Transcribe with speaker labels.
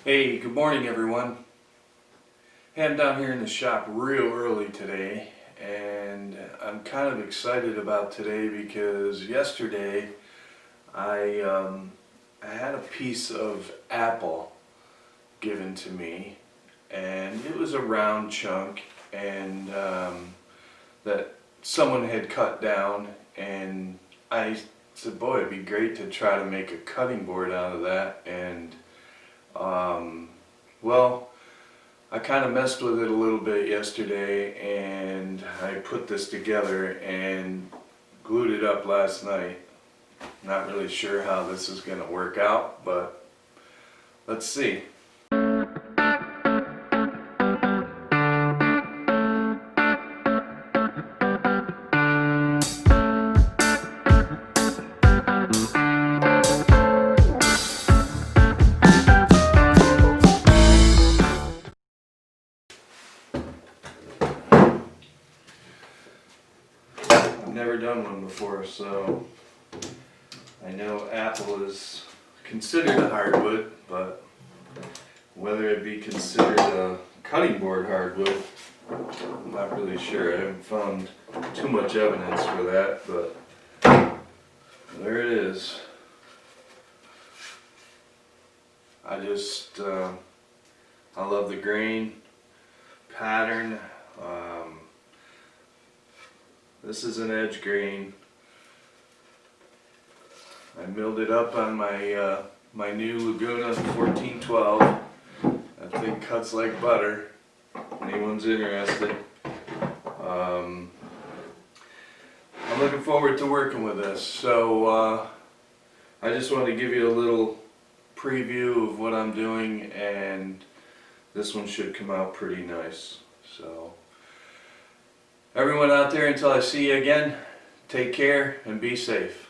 Speaker 1: Hey, good morning everyone. Hey, I'm down here in the shop real early today, and I'm kind of excited about today because yesterday I had a piece of apple given to me, and it was a round chunk, and that someone had cut down, and I said, boy, it'd be great to try to make a cutting board out of that, and well, I kind of messed with it a little bit yesterday, and I put this together and glued it up last night. Not really sure how this is going to work out, but let's see. I've never done one before, so I know apple is considered a hardwood, but whether it be considered a cutting board hardwood, I'm not really sure. I haven't found too much evidence for that, but there it is. I love the grain pattern. This is an edge grain. I milled it up on my my new Laguna 1412. That thing cuts like butter. Anyone's interested. I'm looking forward to working with this. So I just wanted to give you a little preview of what I'm doing, and this one should come out pretty nice. So everyone out there, until I see you again, take care and be safe.